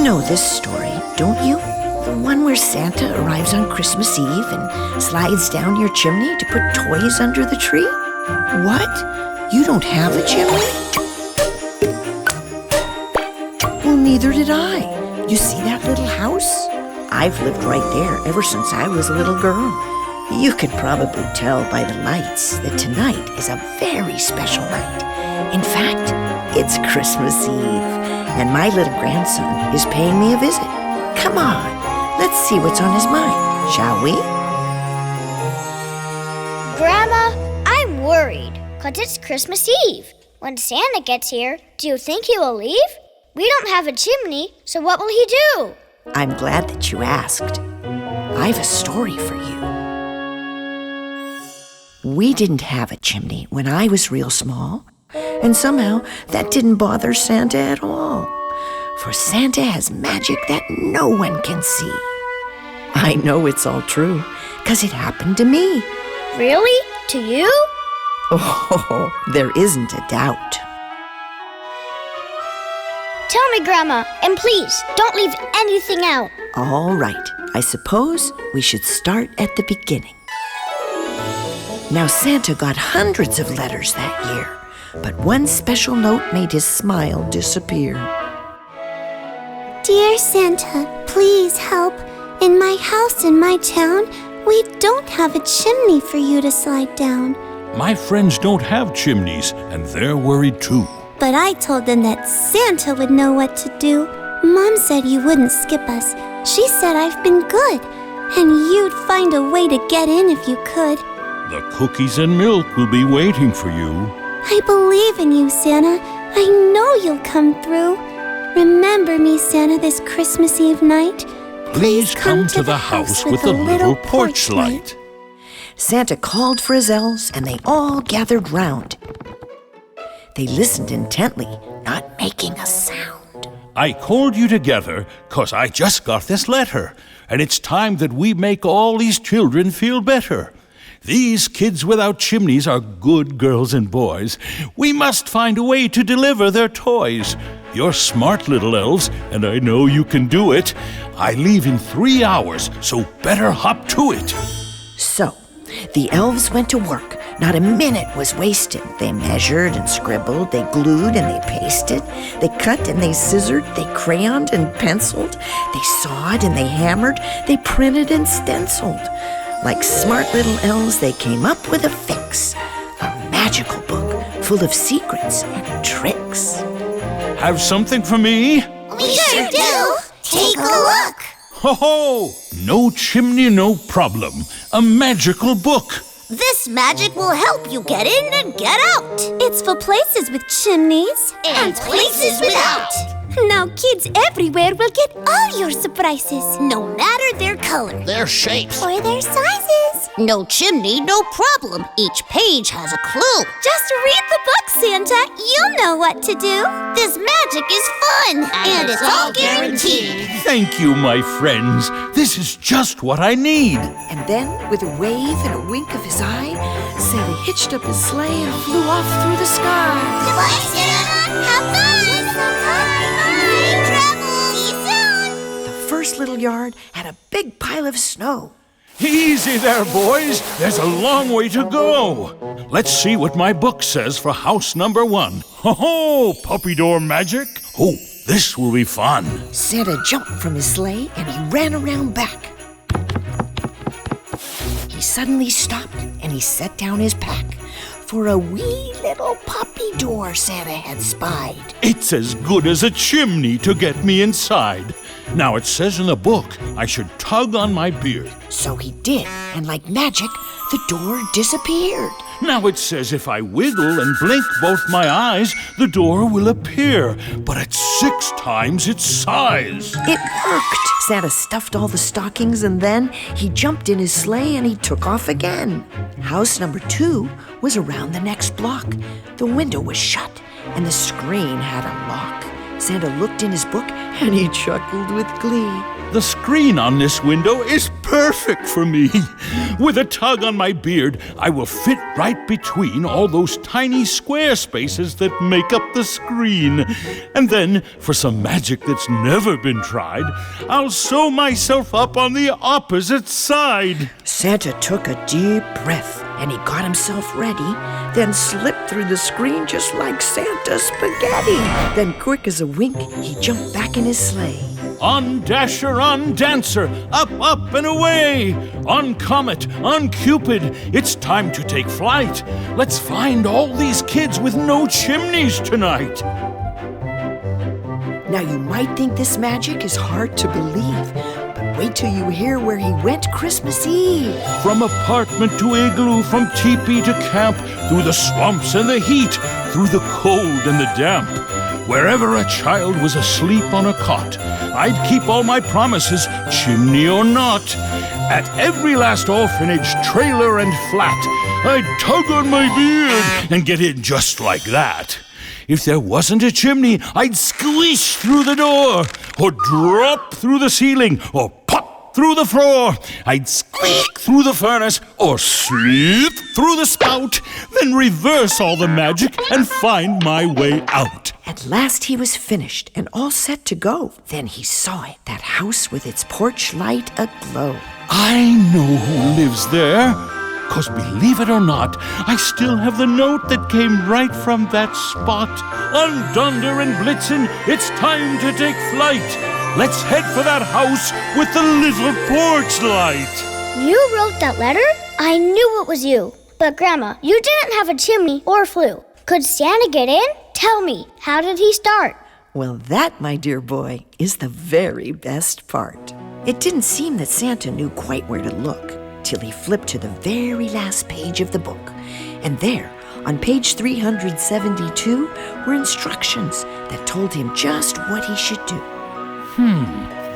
know this story, don't you? The one where Santa arrives on Christmas Eve and slides down your chimney to put toys under the tree? What? You don't have a chimney? Well, neither did I. You see that little house? I've lived right there ever since I was a little girl. You could probably tell by the lights that tonight is a very special night. In fact, it's Christmas Eve, and my little grandson is paying me a visit. Come on, let's see what's on his mind, shall we? Grandma, I'm worried, 'cause it's Christmas Eve. When Santa gets here, do you think he will leave? We don't have a chimney, so what will he do? I'm glad that you asked. I've a story for you. We didn't have a chimney when I was real small, and somehow that didn't bother Santa at all. For Santa has magic that no one can see. I know it's all true, 'cause it happened to me. Really? To you? Oh, there isn't a doubt. Tell me, Grandma, and please, don't leave anything out. All right, I suppose we should start at the beginning. Now, Santa got hundreds of letters that year, but one special note made his smile disappear. Dear Santa, please help. In my house in my town, we don't have a chimney for you to slide down. My friends don't have chimneys, and they're worried too. But I told them that Santa would know what to do. Mom said you wouldn't skip us. She said I've been good, and you'd find a way to get in if you could. The cookies and milk will be waiting for you. I believe in you, Santa. I know you'll come through. Remember me, Santa, this Christmas Eve night. Please come to the house with a little porch light. Santa called for his elves, and they all gathered round. They listened intently, not making a sound. I called you together 'cause I just got this letter, and it's time that we make all these children feel better. These kids without chimneys are good girls and boys. We must find a way to deliver their toys. You're smart little elves, and I know you can do it. I leave in 3 hours, so better hop to it. So, the elves went to work. Not a minute was wasted. They measured and scribbled, they glued and they pasted, they cut and they scissored, they crayoned and penciled, they sawed and they hammered, they printed and stenciled. Like smart little elves, they came up with a fix, a magical book full of secrets and tricks. Have something for me? We sure do. Take a look. Ho ho! No chimney, no problem. A magical book. This magic will help you get in and get out. It's for places with chimneys and places without. Now kids everywhere will get all your surprises, no matter their color, Their shapes. or their sizes. No chimney, no problem. Each page has a clue. Just read the book, Santa. You'll know what to do. This magic is fun, And it's all guaranteed. Thank you, my friends. This is just what I need. And then, with a wave and a wink of his eye, Santa hitched up his sleigh and flew off through the sky. Goodbye, Santa. Have fun. Safe travels. See you soon. The first little yard had a big pile of snow. Easy there, boys. There's a long way to go. Let's see what my book says for house number 1. Ho-ho! Puppy door magic. Oh, this will be fun. Santa jumped from his sleigh and he ran around back. He suddenly stopped and he set down his pack. For a wee little puppy door Santa had spied. It's as good as a chimney to get me inside. Now, it says in the book I should tug on my beard. So he did, and like magic, the door disappeared. Now it says if I wiggle and blink both my eyes, the door will appear, but at 6 times its size. It worked! Santa stuffed all the stockings, and then he jumped in his sleigh and he took off again. House number 2 was around the next block. The window was shut, and the screen had a lock. Santa looked in his book and he chuckled with glee. The screen on this window is perfect for me. With a tug on my beard, I will fit right between all those tiny square spaces that make up the screen. And then, for some magic that's never been tried, I'll sew myself up on the opposite side. Santa took a deep breath and he got himself ready, then slipped through the screen just like Santa spaghetti. Then, quick as a wink, he jumped back in his sleigh. On Dasher, on Dancer, up, up and away. On Comet, on Cupid, it's time to take flight. Let's find all these kids with no chimneys tonight. Now, you might think this magic is hard to believe, but wait till you hear where he went Christmas Eve. From apartment to igloo, from teepee to camp, through the swamps and the heat, through the cold and the damp. Wherever a child was asleep on a cot, I'd keep all my promises, chimney or not. At every last orphanage, trailer and flat, I'd tug on my beard and get in just like that. If there wasn't a chimney, I'd squish through the door, or drop through the ceiling, or pop through the floor. I'd squeak through the furnace, or slip through the spout, then reverse all the magic and find my way out. At last he was finished and all set to go. Then he saw it, that house with its porch light aglow. I know who lives there, 'cause believe it or not, I still have the note that came right from that spot. On Dunder and Blitzen, it's time to take flight. Let's head for that house with the little porch light. You wrote that letter? I knew it was you. But Grandma, you didn't have a chimney or flue. Could Santa get in? Tell me, how did he start? Well, that, my dear boy, is the very best part. It didn't seem that Santa knew quite where to look till he flipped to the very last page of the book. And there, on page 372, were instructions that told him just what he should do.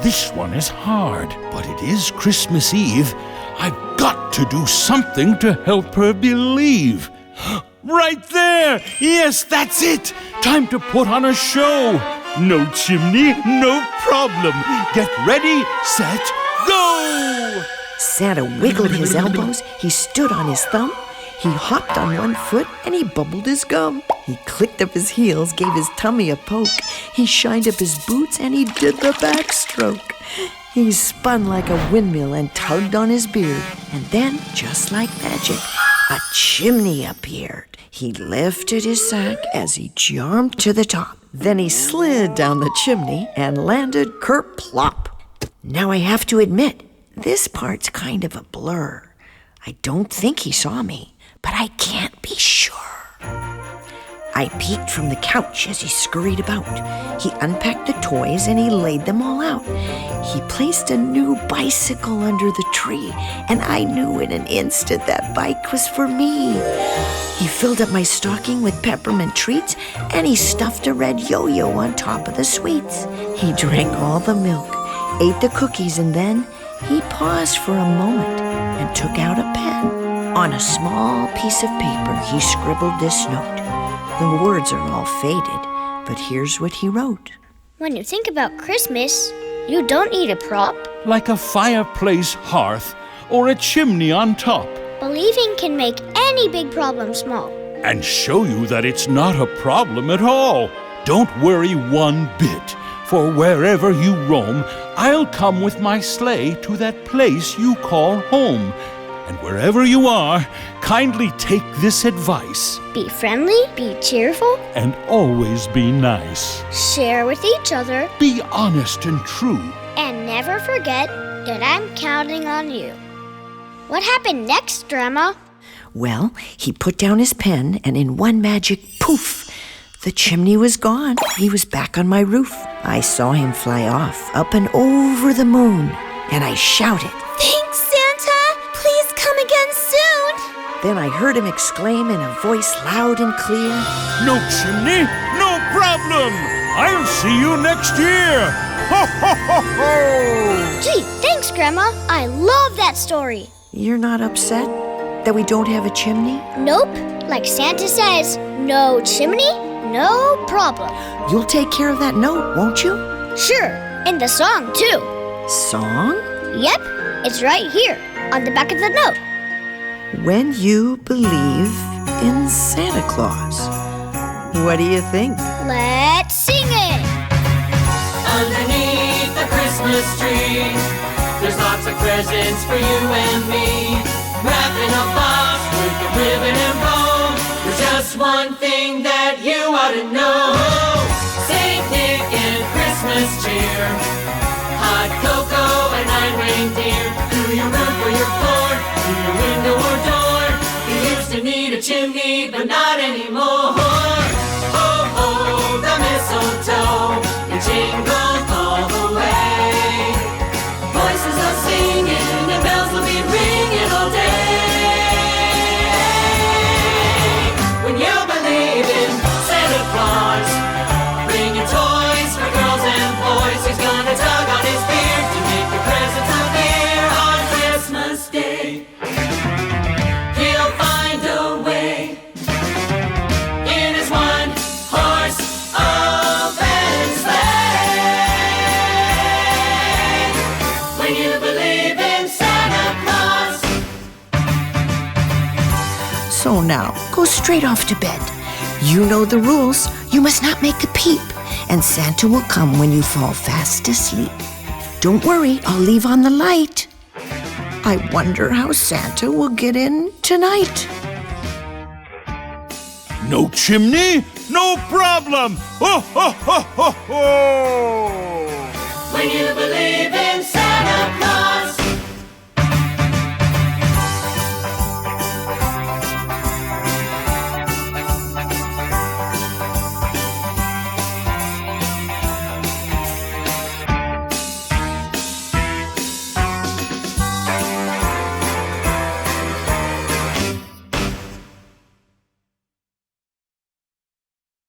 This one is hard, but it is Christmas Eve. I've got to do something to help her believe. Right there! Yes, that's it! Time to put on a show. No chimney, no problem. Get ready, set, go! Santa wiggled his elbows, he stood on his thumb, he hopped on one foot, and he bubbled his gum. He clicked up his heels, gave his tummy a poke, he shined up his boots, and he did the backstroke. He spun like a windmill and tugged on his beard, and then, just like magic, a chimney appeared. He lifted his sack as he jumped to the top. Then he slid down the chimney and landed kerplop. Now I have to admit, this part's kind of a blur. I don't think he saw me, but I can't be sure. I peeked from the couch as he scurried about. He unpacked the toys and he laid them all out. He placed a new bicycle under the tree, and I knew in an instant that bike was for me. He filled up my stocking with peppermint treats, and he stuffed a red yo-yo on top of the sweets. He drank all the milk, ate the cookies, and then he paused for a moment and took out a pen. On a small piece of paper, he scribbled this note. The words are all faded, but here's what he wrote. When you think about Christmas, you don't need a prop. Like a fireplace hearth or a chimney on top. Believing can make any big problem small. And show you that it's not a problem at all. Don't worry one bit, for wherever you roam, I'll come with my sleigh to that place you call home. And wherever you are, kindly take this advice. Be friendly, be cheerful, And always be nice. share with each other, Be honest and true. and never forget that I'm counting on you. What happened next, Grandma? Well, he put down his pen, and in one magic poof, the chimney was gone. He was back on my roof. I saw him fly off, up and over the moon, and I shouted. Thanks, Santa! Please come again soon! Then I heard him exclaim in a voice loud and clear, No chimney, no problem. I'll see you next year. Ho, ho, ho, ho! Gee, thanks, Grandma. I love that story. "You're not upset that we don't have a chimney?" Nope. Like Santa says, no chimney, No problem. You'll take care of that note, won't you? Sure, and the song too. Song? Yep, it's right here on the back of the note. When you believe in Santa Claus. What do you think? Let's sing it. Underneath the Christmas tree, there's lots of presents for you and me. Wrapped in a box with a ribbon and bow. There's just one thing that you ought to know. Saint Nick and Christmas cheer. Hot cocoa and 9 reindeer. Through your roof or your floor, through your window or door. You used to need a chimney, but not anymore. Ho, ho, the mistletoe. It jingles all the way. Voices are singing and bells will be ringing all day. When you believe in Santa Claus, bringing toys for girls and boys. He's gonna tug on his beard to make the presents appear on Christmas Day. He'll find a way in his one-horse open sleigh. When you believe in Santa Claus. So now, go straight off to bed. You know the rules. You must not make a peep, and Santa will come when you fall fast asleep. Don't worry, I'll leave on the light. I wonder how Santa will get in tonight. No chimney? No problem! Ho, ho, ho, ho, ho! When you believe in